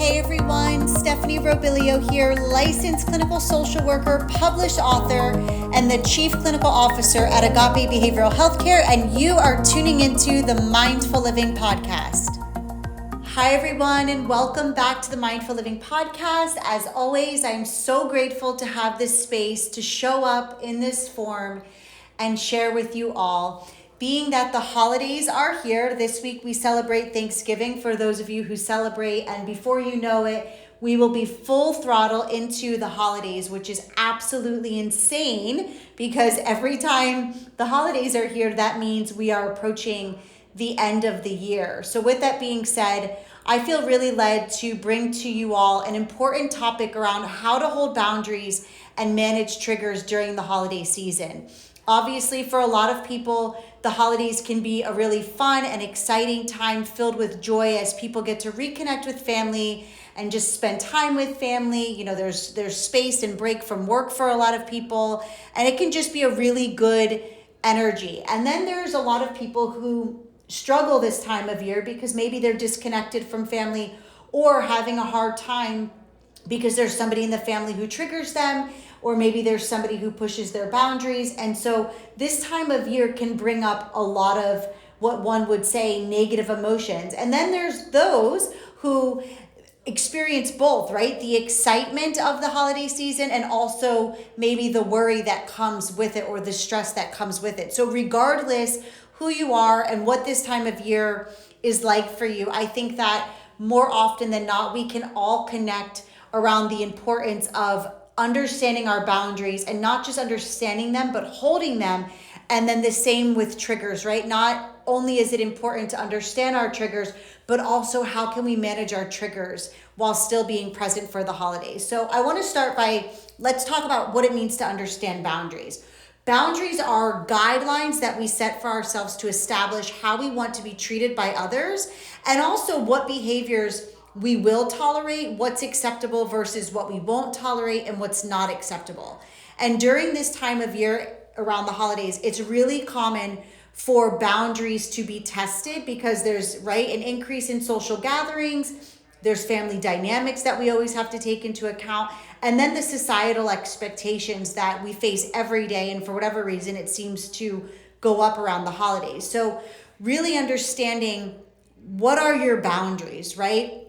Hey everyone, Stephanie Robilio here, licensed clinical social worker, published author, and the chief clinical officer at Agape Behavioral Healthcare, and you are tuning into the Mindful Living Podcast. Hi everyone, and welcome back to the Mindful Living Podcast. As always, I'm so grateful to have this space to show up in this form and share with you all. Being that the holidays are here, this week we celebrate Thanksgiving for those of you who celebrate, and before you know it, we will be full throttle into the holidays, which is absolutely insane because every time the holidays are here, that means we are approaching the end of the year. So with that being said, I feel really led to bring to you all an important topic around how to hold boundaries and manage triggers during the holiday season. Obviously, for a lot of people, the holidays can be a really fun and exciting time filled with joy as people get to reconnect with family and just spend time with family. You know, there's space and break from work for a lot of people, and it can just be a really good energy. And then there's a lot of people who struggle this time of year because maybe they're disconnected from family or having a hard time because there's somebody in the family who triggers them, or maybe there's somebody who pushes their boundaries. And so this time of year can bring up a lot of what one would say negative emotions. And then there's those who experience both, right? The excitement of the holiday season and also maybe the worry that comes with it or the stress that comes with it. So regardless who you are and what this time of year is like for you, I think that more often than not, we can all connect around the importance of understanding our boundaries and not just understanding them, but holding them. And then the same with triggers, right? Not only is it important to understand our triggers, but also how can we manage our triggers while still being present for the holidays. So I want to start by, let's talk about what it means to understand boundaries. Boundaries are guidelines that we set for ourselves to establish how we want to be treated by others, and also what behaviors we will tolerate, what's acceptable versus what we won't tolerate, and what's not acceptable. And during this time of year around the holidays, it's really common for boundaries to be tested because there's, right, an increase in social gatherings, there's family dynamics that we always have to take into account, and then the societal expectations that we face every day, and for whatever reason, it seems to go up around the holidays. So really understanding what are your boundaries, right?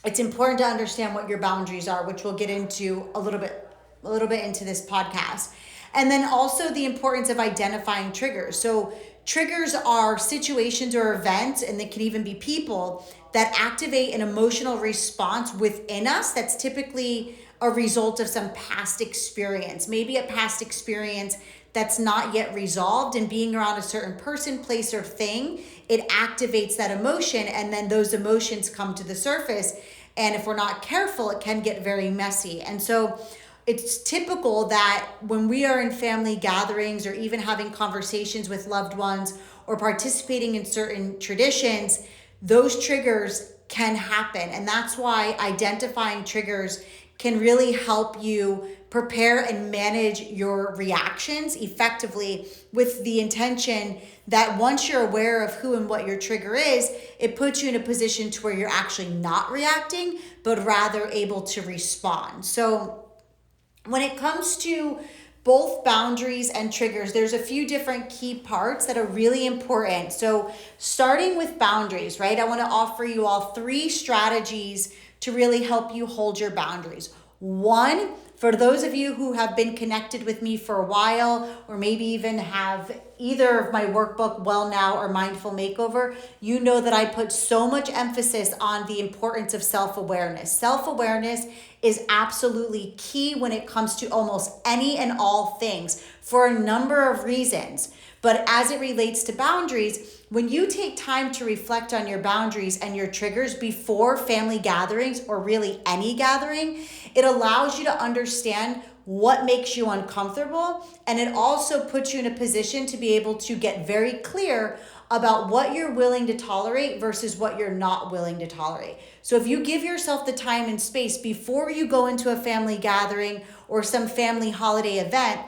It's important to understand what your boundaries are, which we'll get into a little bit into this podcast. And then also the importance of identifying triggers. So triggers are situations or events, and they can even be people that activate an emotional response within us that's typically a result of some past experience, maybe a past experience that's not yet resolved, and being around a certain person, place, or thing, it activates that emotion, and then those emotions come to the surface. And if we're not careful, it can get very messy. And so it's typical that when we are in family gatherings or even having conversations with loved ones or participating in certain traditions, those triggers can happen. And that's why identifying triggers can really help you prepare and manage your reactions effectively, with the intention that once you're aware of who and what your trigger is, it puts you in a position to where you're actually not reacting, but rather able to respond. So when it comes to both boundaries and triggers, there's a few different key parts that are really important. So starting with boundaries, right? I want to offer you all 3 strategies to really help you hold your boundaries. One, for those of you who have been connected with me for a while, or maybe even have either of my workbook, Well Now or Mindful Makeover, you know that I put so much emphasis on the importance of self-awareness. Self-awareness is absolutely key when it comes to almost any and all things for a number of reasons. But as it relates to boundaries, when you take time to reflect on your boundaries and your triggers before family gatherings, or really any gathering, it allows you to understand what makes you uncomfortable. And it also puts you in a position to be able to get very clear about what you're willing to tolerate versus what you're not willing to tolerate. So if you give yourself the time and space before you go into a family gathering or some family holiday event,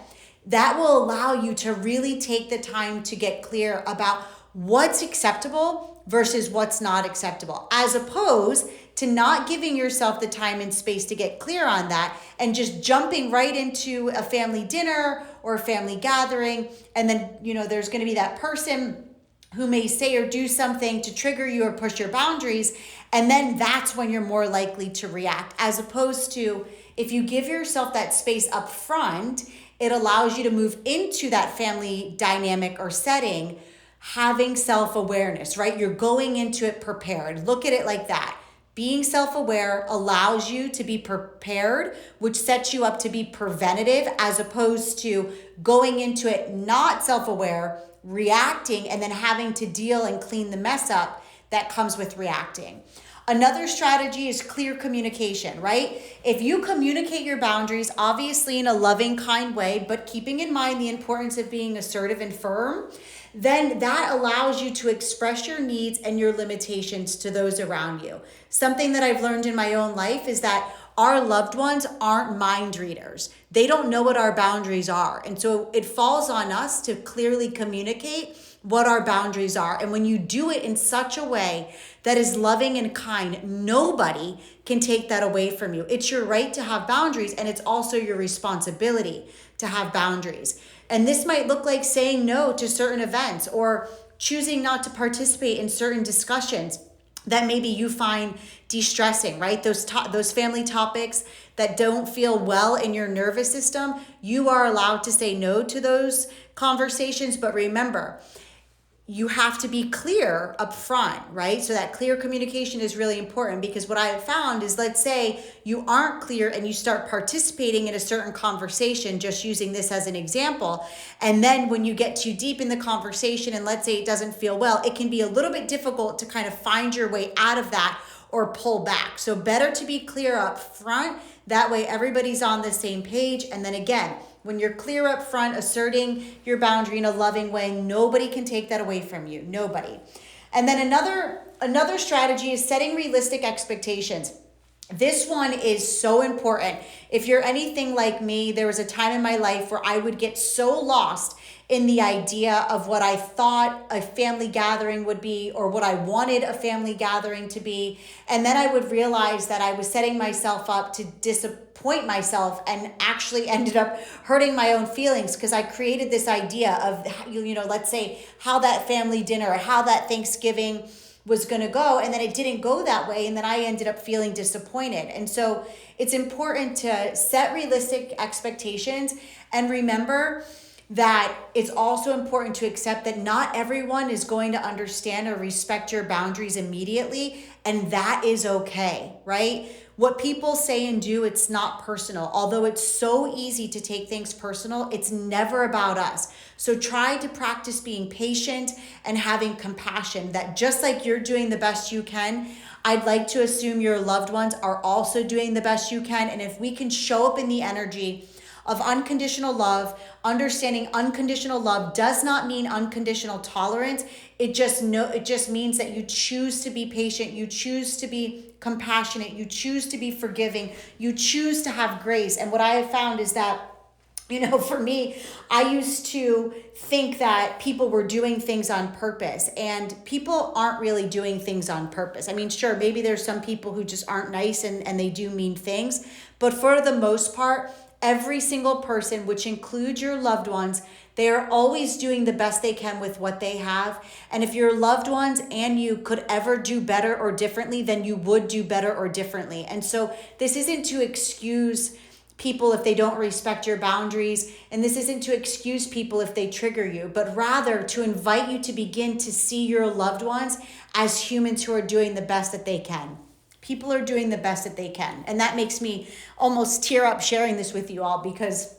that will allow you to really take the time to get clear about what's acceptable versus what's not acceptable, as opposed to not giving yourself the time and space to get clear on that and just jumping right into a family dinner or a family gathering. And then, there's going to be that person who may say or do something to trigger you or push your boundaries. And then that's when you're more likely to react, as opposed to if you give yourself that space up front, it allows you to move into that family dynamic or setting, having self-awareness, right? You're going into it prepared. Look at it like that. Being self-aware allows you to be prepared, which sets you up to be preventative, as opposed to going into it not self-aware, reacting, and then having to deal and clean the mess up that comes with reacting. Another strategy is clear communication, right? If you communicate your boundaries, obviously in a loving, kind way, but keeping in mind the importance of being assertive and firm, then that allows you to express your needs and your limitations to those around you. Something that I've learned in my own life is that our loved ones aren't mind readers. They don't know what our boundaries are. And so it falls on us to clearly communicate what our boundaries are. And when you do it in such a way that is loving and kind, nobody can take that away from you. It's your right to have boundaries, and it's also your responsibility to have boundaries. And this might look like saying no to certain events or choosing not to participate in certain discussions that maybe you find de-stressing, right? Those family topics that don't feel well in your nervous system, you are allowed to say no to those conversations. But remember, you have to be clear up front, right? So that clear communication is really important, because what I have found is, let's say you aren't clear and you start participating in a certain conversation, just using this as an example. And then when you get too deep in the conversation and let's say it doesn't feel well, it can be a little bit difficult to kind of find your way out of that or pull back. So better to be clear up front. That way everybody's on the same page. And then again, when you're clear up front, asserting your boundary in a loving way, nobody can take that away from you. Nobody. And then another strategy is setting realistic expectations. This one is so important. If you're anything like me, there was a time in my life where I would get so lost in the idea of what I thought a family gathering would be, or what I wanted a family gathering to be. And then I would realize that I was setting myself up to disappoint myself, and actually ended up hurting my own feelings, because I created this idea of, let's say how that family dinner or how that Thanksgiving was going to go, and then it didn't go that way, and then I ended up feeling disappointed. And so it's important to set realistic expectations, and remember that it's also important to accept that not everyone is going to understand or respect your boundaries immediately, and that is okay, right? What people say and do, it's not personal. Although it's so easy to take things personal, it's never about us. So try to practice being patient and having compassion, that just like you're doing the best you can, I'd like to assume your loved ones are also doing the best you can. And if we can show up in the energy of unconditional love, understanding unconditional love does not mean unconditional tolerance. It just means that you choose to be patient, you choose to be compassionate, you choose to be forgiving, you choose to have grace. And what I have found is that, for me, I used to think that people were doing things on purpose, and people aren't really doing things on purpose. I mean, sure, maybe there's some people who just aren't nice and they do mean things, but for the most part, every single person, which includes your loved ones, they are always doing the best they can with what they have. And if your loved ones and you could ever do better or differently, then you would do better or differently. And so this isn't to excuse people if they don't respect your boundaries, and this isn't to excuse people if they trigger you, but rather to invite you to begin to see your loved ones as humans who are doing the best that they can. People are doing the best that they can. And that makes me almost tear up sharing this with you all, because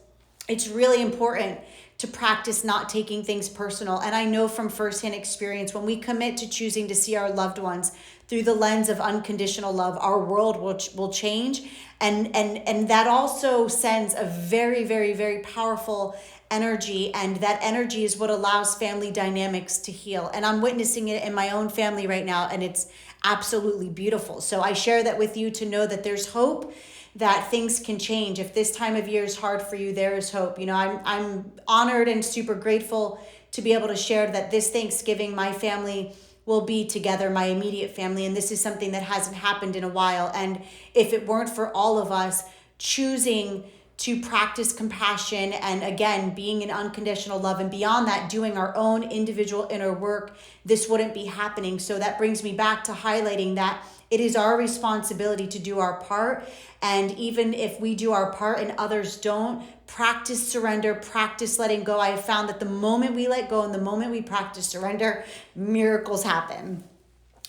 it's really important to practice not taking things personal. And I know from firsthand experience, when we commit to choosing to see our loved ones through the lens of unconditional love, our world will change. And that also sends a very, very, very powerful energy. And that energy is what allows family dynamics to heal. And I'm witnessing it in my own family right now, and it's absolutely beautiful. So I share that with you to know that there's hope, that things can change. If this time of year is hard for you, there is hope. I'm honored and super grateful to be able to share that this Thanksgiving, my family will be together, my immediate family. And this is something that hasn't happened in a while. And if it weren't for all of us choosing to practice compassion and again, being in unconditional love, and beyond that, doing our own individual inner work, this wouldn't be happening. So that brings me back to highlighting that it is our responsibility to do our part. And even if we do our part and others don't, practice surrender, practice letting go. I have found that the moment we let go and the moment we practice surrender, miracles happen.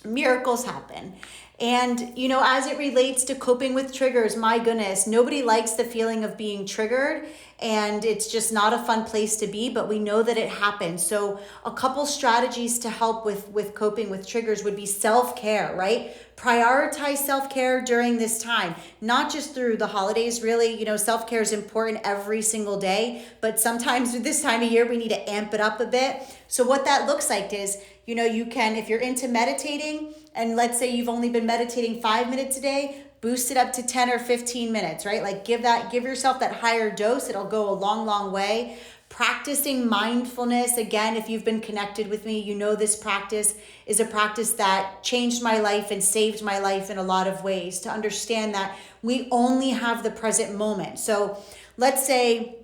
Miracles happen. And, as it relates to coping with triggers, my goodness, nobody likes the feeling of being triggered, and it's just not a fun place to be, but we know that it happens. So a couple strategies to help with coping with triggers would be self-care, right? Prioritize self-care during this time, not just through the holidays, really. Self-care is important every single day, but sometimes with this time of year, we need to amp it up a bit. So what that looks like is, you can, if you're into meditating, and let's say you've only been meditating 5 minutes a day, boost it up to 10 or 15 minutes, right? Like give yourself that higher dose. It'll go a long, long way. Practicing mindfulness. Again, if you've been connected with me, this practice is a practice that changed my life and saved my life in a lot of ways, to understand that we only have the present moment. So let's say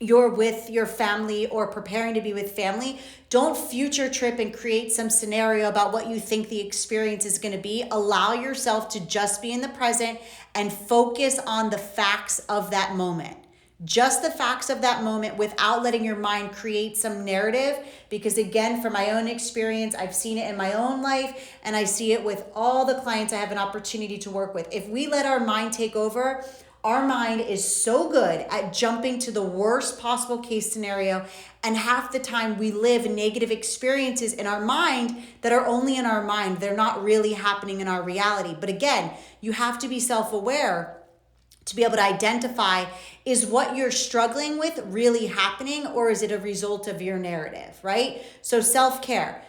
you're with your family or preparing to be with family. Don't future trip and create some scenario about what you think the experience is going to be. Allow yourself to just be in the present and focus on the facts of that moment. Just the facts of that moment, without letting your mind create some narrative. Because again, from my own experience, I've seen it in my own life, and I see it with all the clients I have an opportunity to work with. If we let our mind take over, our mind is so good at jumping to the worst possible case scenario, and half the time we live negative experiences in our mind that are only in our mind. They're not really happening in our reality. But again, you have to be self-aware to be able to identify, is what you're struggling with really happening, or is it a result of your narrative, right? So self-care.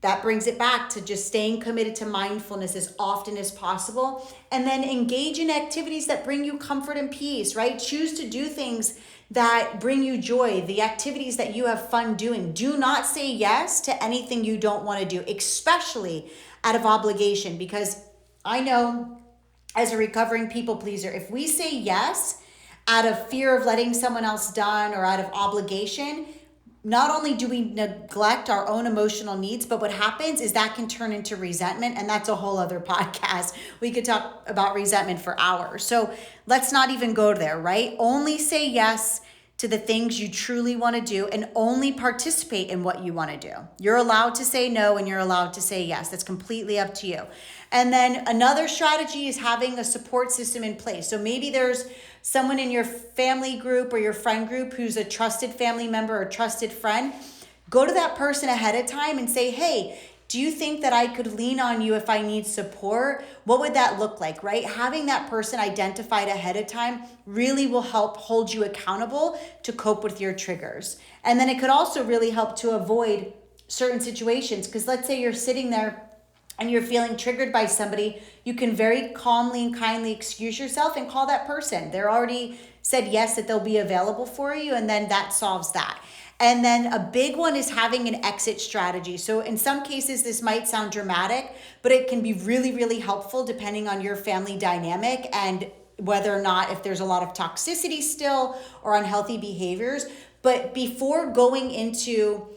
That brings it back to just staying committed to mindfulness as often as possible. And then engage in activities that bring you comfort and peace, right? Choose to do things that bring you joy, the activities that you have fun doing. Do not say yes to anything you don't want to do, especially out of obligation, because I know as a recovering people pleaser, if we say yes out of fear of letting someone else down or out of obligation, not only do we neglect our own emotional needs, but what happens is that can turn into resentment. And that's a whole other podcast. We could talk about resentment for hours. So let's not even go there, right? Only say yes to the things you truly want to do, and only participate in what you want to do. You're allowed to say no, and you're allowed to say yes. That's completely up to you. And then another strategy is having a support system in place. So maybe there's someone in your family group or your friend group who's a trusted family member or trusted friend. Go to that person ahead of time and say, hey, do you think that I could lean on you if I need support? What would that look like, right? Having that person identified ahead of time really will help hold you accountable to cope with your triggers. And then it could also really help to avoid certain situations, because let's say you're sitting there and you're feeling triggered by somebody, you can very calmly and kindly excuse yourself and call that person. They're already said yes, that they'll be available for you, and then that solves that. And then a big one is having an exit strategy. So in some cases, this might sound dramatic, but it can be really, really helpful depending on your family dynamic and whether or not, if there's a lot of toxicity still or unhealthy behaviors. But before going into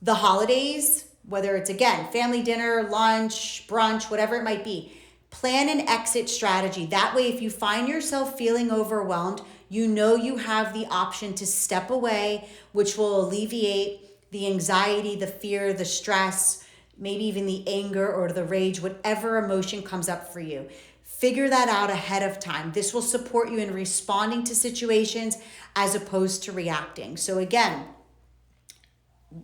the holidays, whether it's, again, family dinner, lunch, brunch, whatever it might be, plan an exit strategy. That way, if you find yourself feeling overwhelmed, you know you have the option to step away, which will alleviate the anxiety, the fear, the stress, maybe even the anger or the rage, whatever emotion comes up for you. Figure that out ahead of time. This will support you in responding to situations as opposed to reacting. So again,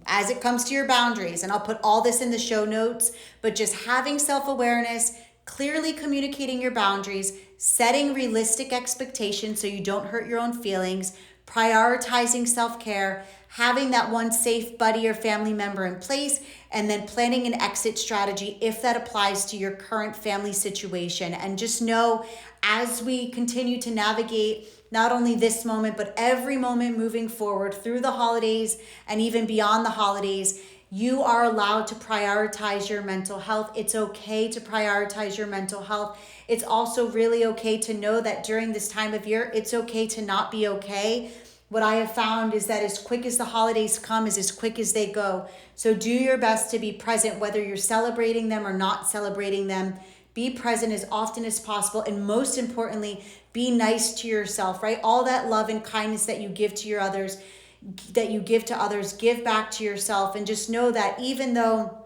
as it comes to your boundaries, and I'll put all this in the show notes, but just having self-awareness, clearly communicating your boundaries, setting realistic expectations so you don't hurt your own feelings, prioritizing self-care, having that one safe buddy or family member in place, and then planning an exit strategy if that applies to your current family situation. And just know, as we continue to navigate not only this moment, but every moment moving forward through the holidays and even beyond the holidays, You are allowed to prioritize your mental health. It's okay to prioritize your mental health. It's also really okay to know that during this time of year, it's okay to not be okay. What I have found is that as quick as the holidays come is as quick as they go. So do your best to be present, whether you're celebrating them or not celebrating them. Be present as often as possible. And most importantly, be nice to yourself, right? All that love and kindness that you give to others, give back to yourself. And just know that even though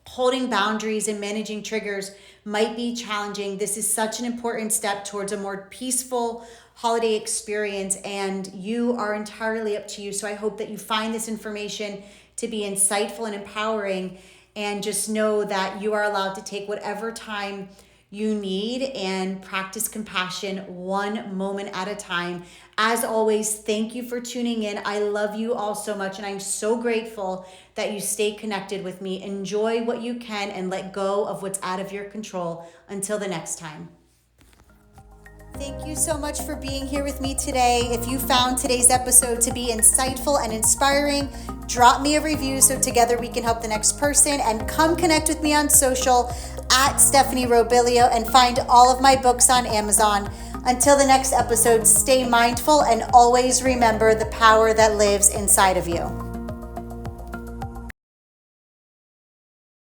holding boundaries and managing triggers might be challenging, this is such an important step towards a more peaceful holiday experience, and you are entirely up to you. So I hope that you find this information to be insightful and empowering, and just know that you are allowed to take whatever time you need and practice compassion one moment at a time. As always, thank you for tuning in. I love you all so much, and I'm so grateful that you stay connected with me. Enjoy what you can and let go of what's out of your control. Until the next time. Thank you so much for being here with me today. If you found today's episode to be insightful and inspiring, drop me a review so together we can help the next person, and come connect with me on social at Stephanie Robilio, and find all of my books on Amazon. Until the next episode, stay mindful and always remember the power that lives inside of you.